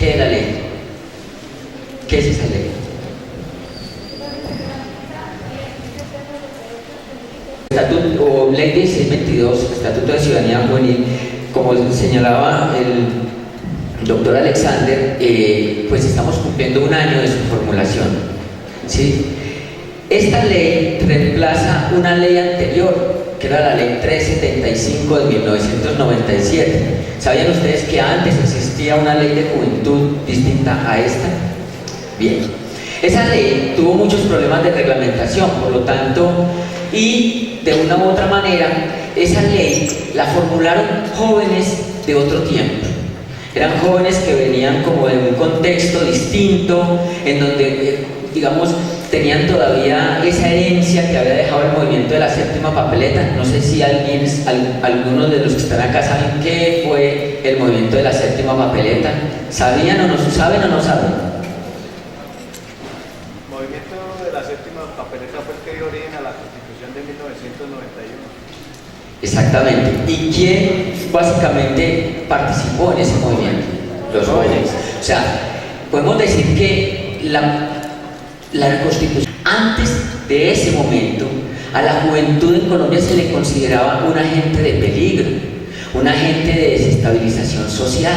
¿Qué es la ley? ¿Qué es esa ley? Estatuto, o Ley 1622, Estatuto de Ciudadanía Juvenil, como señalaba el doctor Alexander, pues estamos cumpliendo un año de su formulación, ¿sí? Esta ley reemplaza una ley anterior, que era la Ley 375 de 1997. ¿Sabían ustedes que antes existía una ley de juventud distinta a esta? Bien, esa ley tuvo muchos problemas de reglamentación, por lo tanto, y de una u otra manera, esa ley la formularon jóvenes de otro tiempo. Eran jóvenes que venían como de un contexto distinto, en donde, digamos, tenían todavía esa herencia que había dejado el movimiento de la séptima papeleta. No sé si algunos de los que están acá saben qué fue el movimiento de la séptima papeleta. ¿Sabían o no saben o no saben? El movimiento de la séptima papeleta fue el que dio origen a la Constitución de 1991. Exactamente. ¿Y quién básicamente participó en ese movimiento? Los jóvenes. O sea, podemos decir que la Constitución, antes de ese momento, a la juventud en Colombia se le consideraba un agente de peligro, un agente de desestabilización social,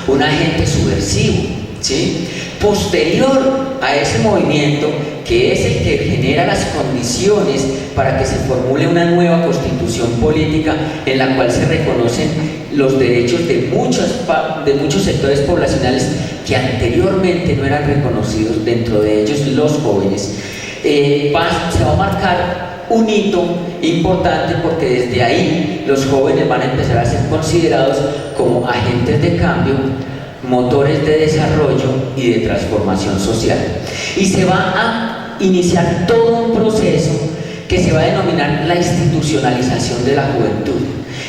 un agente subversivo, ¿sí? Posterior a ese movimiento, que es el que genera las condiciones para que se formule una nueva constitución política en la cual se reconocen los derechos de muchos sectores poblacionales que anteriormente no eran reconocidos, dentro de ellos los jóvenes. Se va a marcar un hito importante, porque desde ahí los jóvenes van a empezar a ser considerados como agentes de cambio, motores de desarrollo y de transformación social. Y se va a iniciar todo un proceso que se va a denominar la institucionalización de la juventud.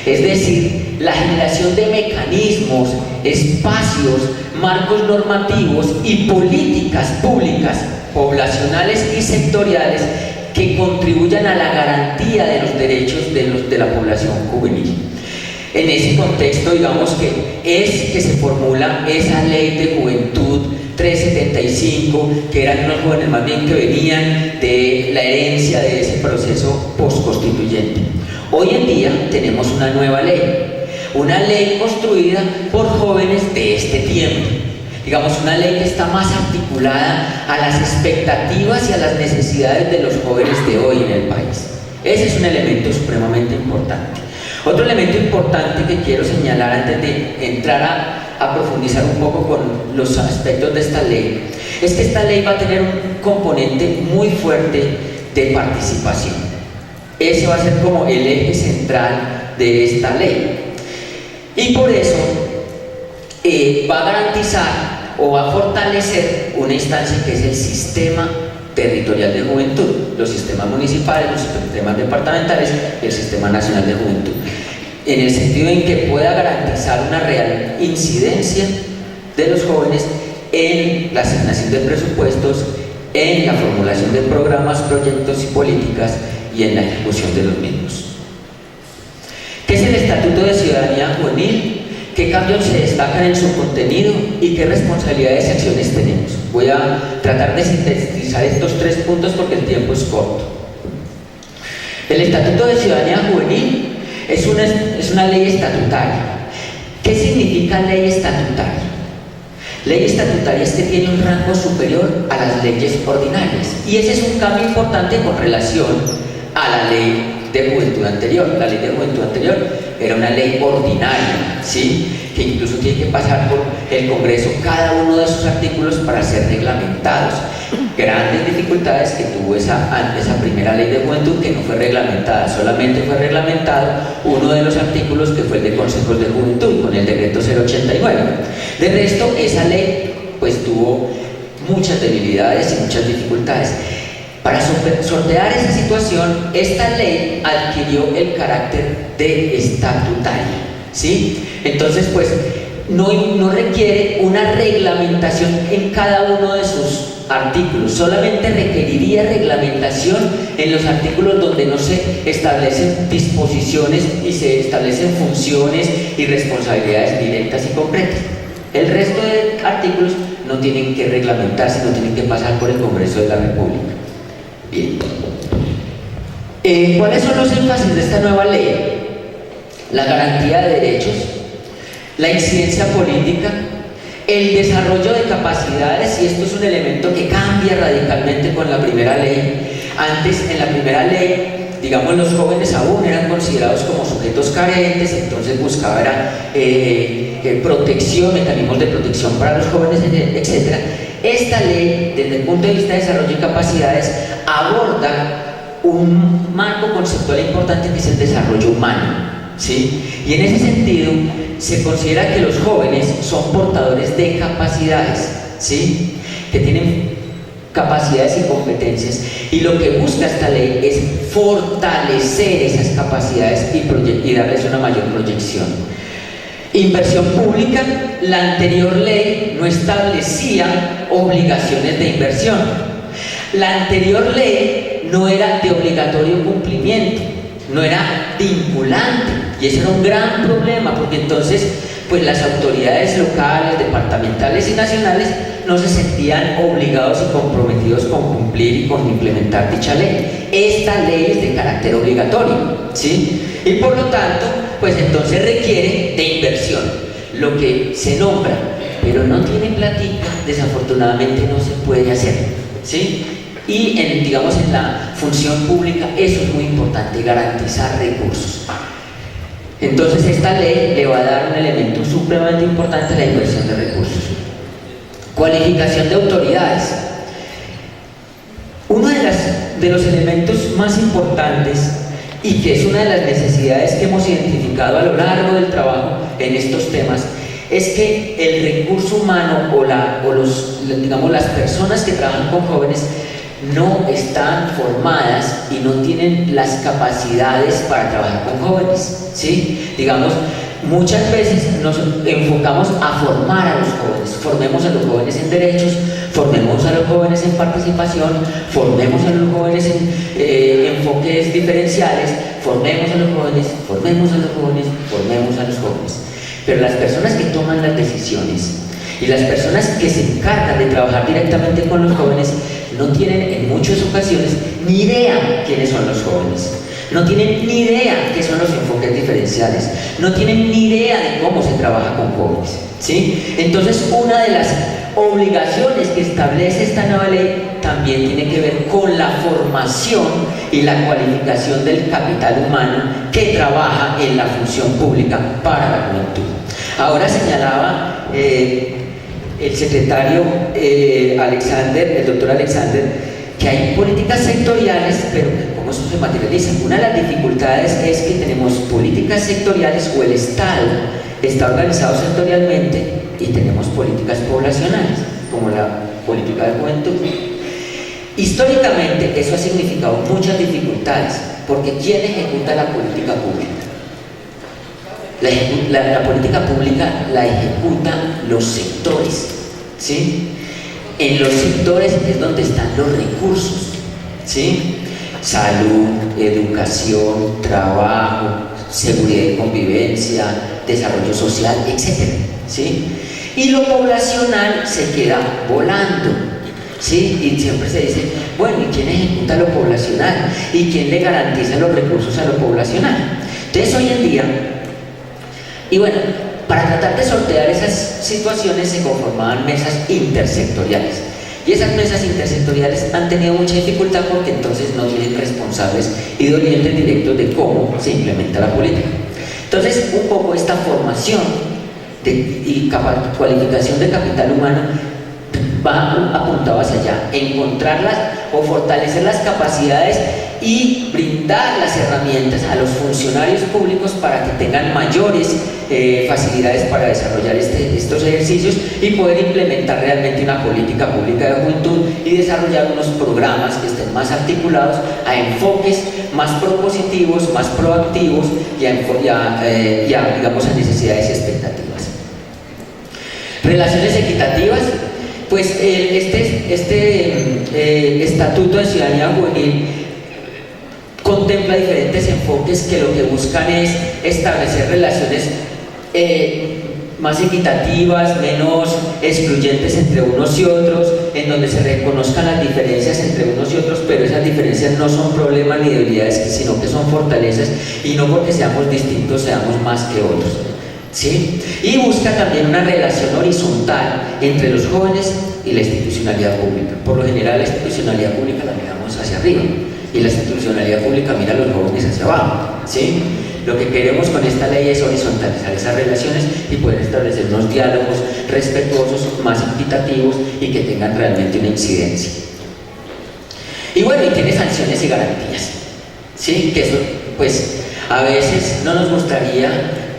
Es decir, la generación de mecanismos, espacios, marcos normativos y políticas públicas, poblacionales y sectoriales, que contribuyan a la garantía de los derechos de la población juvenil. En ese contexto, digamos que se formula esa Ley de Juventud 375, que eran unos jóvenes más bien que venían de la herencia de ese proceso postconstituyente. Hoy en día tenemos una nueva ley construida por jóvenes de este tiempo, digamos una ley que está más articulada a las expectativas y a las necesidades de los jóvenes de hoy en el país. Ese es un elemento supremamente importante. Otro elemento importante que quiero señalar antes de entrar a profundizar un poco con los aspectos de esta ley, es que esta ley va a tener un componente muy fuerte de participación. Ese va a ser como el eje central de esta ley. Y por eso va a garantizar o va a fortalecer una instancia que es el sistema territorial de juventud, los sistemas municipales, los sistemas departamentales y el sistema nacional de juventud, en el sentido en que pueda garantizar una real incidencia de los jóvenes en la asignación de presupuestos, en la formulación de programas, proyectos y políticas y en la ejecución de los mismos. ¿Qué es el Estatuto de Ciudadanía Juvenil? ¿Qué cambios se destacan en su contenido y qué responsabilidades y acciones tenemos? Voy a tratar de sintetizar estos tres puntos porque el tiempo es corto. El Estatuto de Ciudadanía Juvenil es una ley estatutaria. ¿Qué significa ley estatutaria? Ley estatutaria es que tiene un rango superior a las leyes ordinarias, y ese es un cambio importante con relación a la ley de juventud anterior. La ley de juventud anterior era una ley ordinaria, ¿sí? Que incluso tiene que pasar por el Congreso cada uno de sus artículos para ser reglamentados. Grandes dificultades que tuvo esa primera ley de juventud, que no fue reglamentada, solamente fue reglamentado uno de los artículos, que fue el de consejos de juventud, con el decreto 089. De resto, esa ley pues tuvo muchas debilidades y muchas dificultades. Para sortear esa situación, esta ley adquirió el carácter de estatutaria, ¿sí? Entonces, pues, no requiere una reglamentación en cada uno de sus artículos, solamente requeriría reglamentación en los artículos donde no se establecen disposiciones y se establecen funciones y responsabilidades directas y concretas. El resto de artículos no tienen que reglamentarse, no tienen que pasar por el Congreso de la República. Bien. ¿Cuáles son los énfasis de esta nueva ley? La garantía de derechos, la incidencia política, el desarrollo de capacidades, y esto es un elemento que cambia radicalmente con la primera ley. Antes, en la primera ley, digamos, los jóvenes aún eran considerados como sujetos carentes, entonces buscaba protección, mecanismos de protección para los jóvenes, etc. Esta ley, desde el punto de vista de desarrollo de capacidades, aborda un marco conceptual importante que es el desarrollo humano, ¿sí? Y en ese sentido se considera que los jóvenes son portadores de capacidades, ¿sí? Que tienen capacidades y competencias, y lo que busca esta ley es fortalecer esas capacidades y darles una mayor proyección. Inversión pública. La anterior ley no establecía obligaciones de inversión. La anterior ley no era de obligatorio cumplimiento, no era vinculante, y eso era un gran problema, porque entonces pues las autoridades locales, departamentales y nacionales no se sentían obligados y comprometidos con cumplir y con implementar dicha ley. Esta ley es de carácter obligatorio, ¿sí? Y por lo tanto, pues entonces requiere de inversión, lo que se nombra, pero no tiene platica, desafortunadamente no se puede hacer, ¿sí? Y digamos, en la función pública eso es muy importante, garantizar recursos. Entonces esta ley le va a dar un elemento supremamente importante a la inversión de recursos. Cualificación de autoridades. Uno de los elementos más importantes, y que es una de las necesidades que hemos identificado a lo largo del trabajo en estos temas, es que el recurso humano digamos, las personas que trabajan con jóvenes no están formadas y no tienen las capacidades para trabajar con jóvenes, ¿sí? Digamos, muchas veces nos enfocamos a formar a los jóvenes, formemos a los jóvenes en derechos, formemos a los jóvenes en participación, formemos a los jóvenes en enfoques diferenciales, formemos a los jóvenes, formemos a los jóvenes, formemos a los jóvenes. Pero las personas que toman las decisiones y las personas que se encargan de trabajar directamente con los jóvenes no tienen en muchas ocasiones ni idea quiénes son los jóvenes, no tienen ni idea qué son los enfoques diferenciales, no tienen ni idea de cómo se trabaja con jóvenes, ¿sí? Entonces, una de las obligaciones que establece esta nueva ley también tiene que ver con la formación y la cualificación del capital humano que trabaja en la función pública para la juventud. Ahora señalaba el secretario Alexander, el doctor Alexander, que hay políticas sectoriales, pero ¿cómo eso se materializa? Una de las dificultades es que tenemos políticas sectoriales, o el Estado está organizado sectorialmente, y tenemos políticas poblacionales, como la política de juventud. Históricamente eso ha significado muchas dificultades, porque ¿quién ejecuta la política pública? La política pública la ejecutan los sectores, ¿sí? En los sectores es donde están los recursos, ¿sí? Salud, educación, trabajo, seguridad y convivencia, desarrollo social, etc., ¿sí? Y lo poblacional se queda volando, ¿sí? Y siempre se dice, bueno, ¿y quién ejecuta lo poblacional? ¿Y quién le garantiza los recursos a lo poblacional? Entonces hoy en día, y bueno, para tratar de sortear esas situaciones se conformaban mesas intersectoriales. Y esas mesas intersectoriales han tenido mucha dificultad porque entonces no tienen responsables y dolientes directos de cómo se implementa la política. Entonces, un poco esta formación y cualificación de capital humano va apuntado hacia allá, encontrarlas o fortalecer las capacidades y brindar las herramientas a los funcionarios públicos para que tengan mayores facilidades para desarrollar estos ejercicios y poder implementar realmente una política pública de juventud y desarrollar unos programas que estén más articulados a enfoques más propositivos, más proactivos y digamos, a necesidades y expectativas. Relaciones equitativas. Pues este Estatuto de Ciudadanía Juvenil contempla diferentes enfoques que lo que buscan es establecer relaciones más equitativas, menos excluyentes entre unos y otros, en donde se reconozcan las diferencias entre unos y otros, pero esas diferencias no son problemas ni debilidades, sino que son fortalezas, y no porque seamos distintos seamos más que otros, ¿sí? Y busca también una relación horizontal entre los jóvenes y la institucionalidad pública. Por lo general, la institucionalidad pública la miramos hacia arriba y la institucionalidad pública mira a los jóvenes hacia abajo, ¿sí? Lo que queremos con esta ley es horizontalizar esas relaciones y poder establecer unos diálogos respetuosos, más equitativos y que tengan realmente una incidencia. Y bueno, y tiene sanciones y garantías, ¿sí? Que eso, pues, a veces no nos gustaría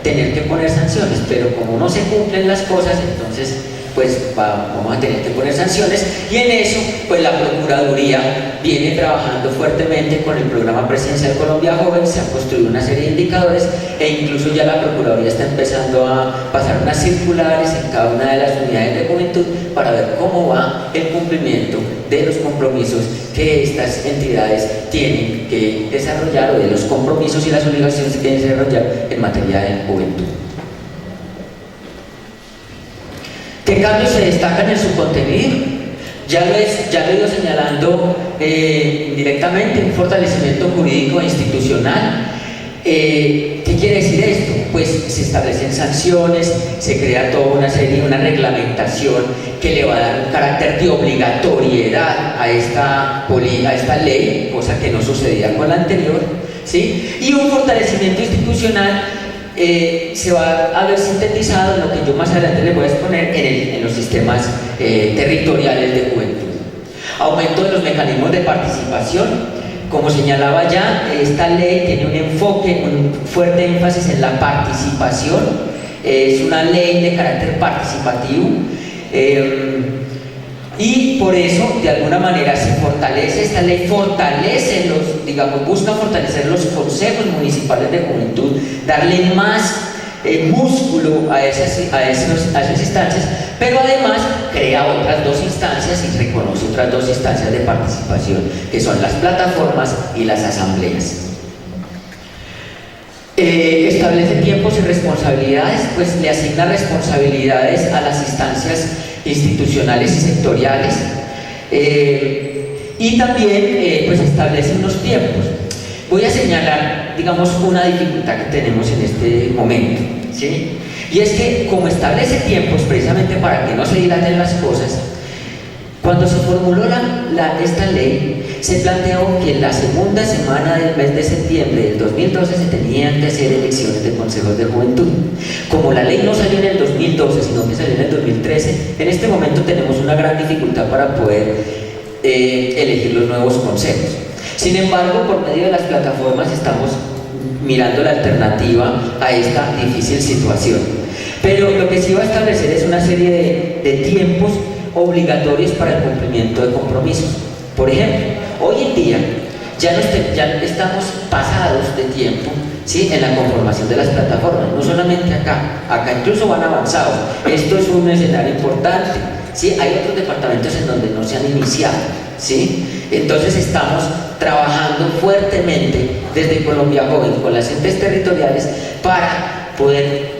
tener que poner sanciones, pero como no se cumplen las cosas, entonces pues vamos a tener que poner sanciones, y en eso pues la Procuraduría viene trabajando fuertemente con el programa presidencial Colombia Joven. Se han construido una serie de indicadores e incluso ya la Procuraduría está empezando a pasar unas circulares en cada una de las unidades de juventud para ver cómo va el cumplimiento de los compromisos que estas entidades tienen que desarrollar, o de los compromisos y las obligaciones que tienen que desarrollar en materia de juventud. ¿Qué cambios se destacan en su contenido? Ya lo he ido señalando directamente: un fortalecimiento jurídico e institucional. ¿Qué quiere decir esto? Pues se establecen sanciones, se crea toda una serie, una reglamentación que le va a dar un carácter de obligatoriedad a esta ley, cosa que no sucedía con la anterior, ¿sí? Y un fortalecimiento institucional se va a ver sintetizado en lo que yo más adelante les voy a exponer en los sistemas territoriales de juventud. Aumento de los mecanismos de participación. Como señalaba ya, esta ley tiene un enfoque, un fuerte énfasis en la participación. Es una ley de carácter participativo, y por eso de alguna manera se fortalece esta ley, busca fortalecer los consejos municipales de juventud, darle más músculo a esas instancias, pero además crea otras dos instancias y reconoce otras dos instancias de participación, que son las plataformas y las asambleas. Establece tiempos y responsabilidades, pues le asigna responsabilidades a las instancias institucionales y sectoriales, y también pues establece unos tiempos. Voy a señalar, digamos, una dificultad que tenemos en este momento, ¿sí? Y es que, como establece tiempos precisamente para que no se dilaten las cosas, cuando se formuló esta ley, se planteó que en la segunda semana del mes de septiembre del 2012 se tenían que hacer elecciones de consejos de juventud. Como la ley no salió en el 2012, sino que salió en el 2013, en este momento tenemos una gran dificultad para poder elegir los nuevos consejos. Sin embargo, por medio de las plataformas estamos mirando la alternativa a esta difícil situación. Pero lo que sí va a establecer es una serie de tiempos obligatorios para el cumplimiento de compromisos. Por ejemplo, hoy en día ya estamos pasados de tiempo, ¿sí?, en la conformación de las plataformas. No solamente acá incluso van avanzados. Esto es un escenario importante, ¿sí? Hay otros departamentos en donde no se han iniciado, ¿sí? Entonces estamos trabajando fuertemente desde Colombia Joven con las entes territoriales para poder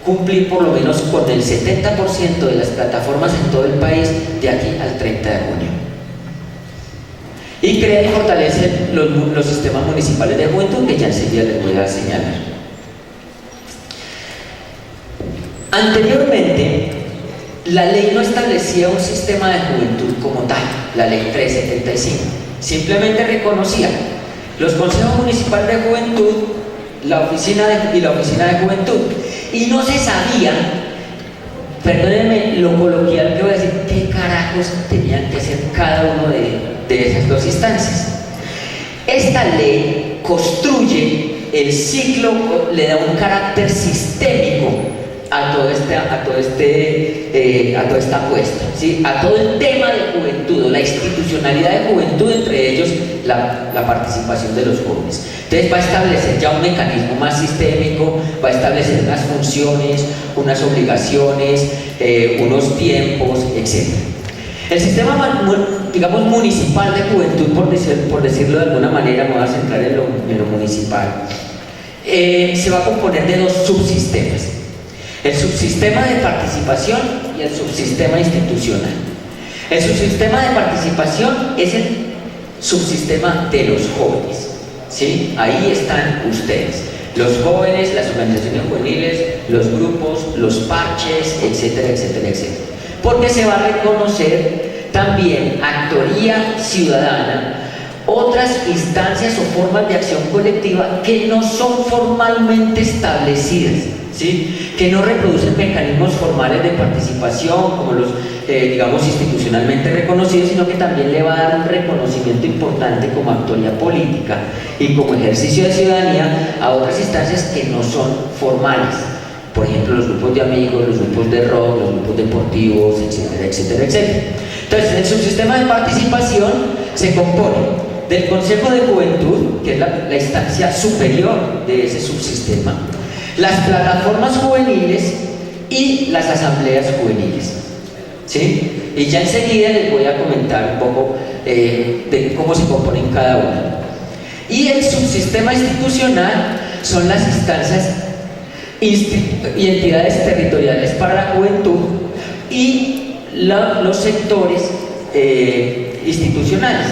cumplir por lo menos con el 70% de las plataformas en todo el país de aquí al 30 de junio. Y crea y fortalece los sistemas municipales de juventud, que ya enseguida les voy a señalar. Anteriormente, la ley no establecía un sistema de juventud como tal, la ley 375. Simplemente reconocía los consejos municipales de juventud, la oficina de juventud, y no se sabía, perdónenme lo coloquial que voy a decir, qué carajos tenían que hacer cada uno de esas dos instancias. Esta ley construye el ciclo, le da un carácter sistémico a toda esta apuesta, ¿sí?, a todo el tema de juventud, la institucionalidad de juventud, entre ellos la participación de los jóvenes. Entonces va a establecer ya un mecanismo más sistémico, va a establecer unas funciones, unas obligaciones, unos tiempos, etc. El sistema, digamos, municipal de juventud, por decirlo de alguna manera, me voy a centrar en lo municipal, se va a componer de dos subsistemas. el subsistema de participación y el subsistema institucional. El subsistema de participación es el subsistema de los jóvenes, ¿sí? Ahí están ustedes, los jóvenes, las organizaciones juveniles, los grupos, los parches, etcétera, etcétera, etcétera. Porque se va a reconocer también actoría ciudadana, otras instancias o formas de acción colectiva que no son formalmente establecidas, ¿sí? Que no reproducen mecanismos formales de participación como los, digamos, institucionalmente reconocidos, sino que también le va a dar un reconocimiento importante como actoría política y como ejercicio de ciudadanía a otras instancias que no son formales. Por ejemplo, los grupos de amigos, los grupos de rock, los grupos deportivos, etcétera, etcétera, etcétera. Entonces, el subsistema de participación se compone del Consejo de Juventud, que es la instancia superior de ese subsistema, las plataformas juveniles y las asambleas juveniles, ¿sí? Y ya enseguida les voy a comentar un poco de cómo se componen cada una. Y el subsistema institucional son las instancias y entidades territoriales para la juventud y los sectores institucionales.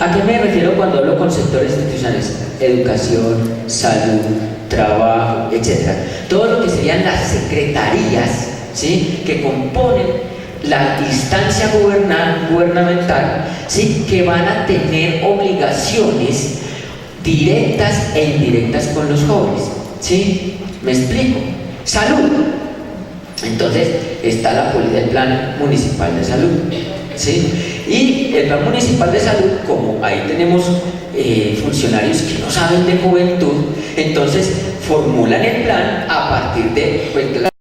¿A qué me refiero cuando hablo con sectores institucionales? Educación, salud, trabajo, etc. Todo lo que serían las secretarías, ¿sí?, que componen la instancia gubernamental, ¿sí?, que van a tener obligaciones directas e indirectas con los jóvenes, ¿sí? ¿Me explico? Salud. Entonces está el plan municipal de salud, ¿sí? Y el plan municipal de salud, como ahí tenemos funcionarios que no saben de juventud, entonces formulan el plan a partir de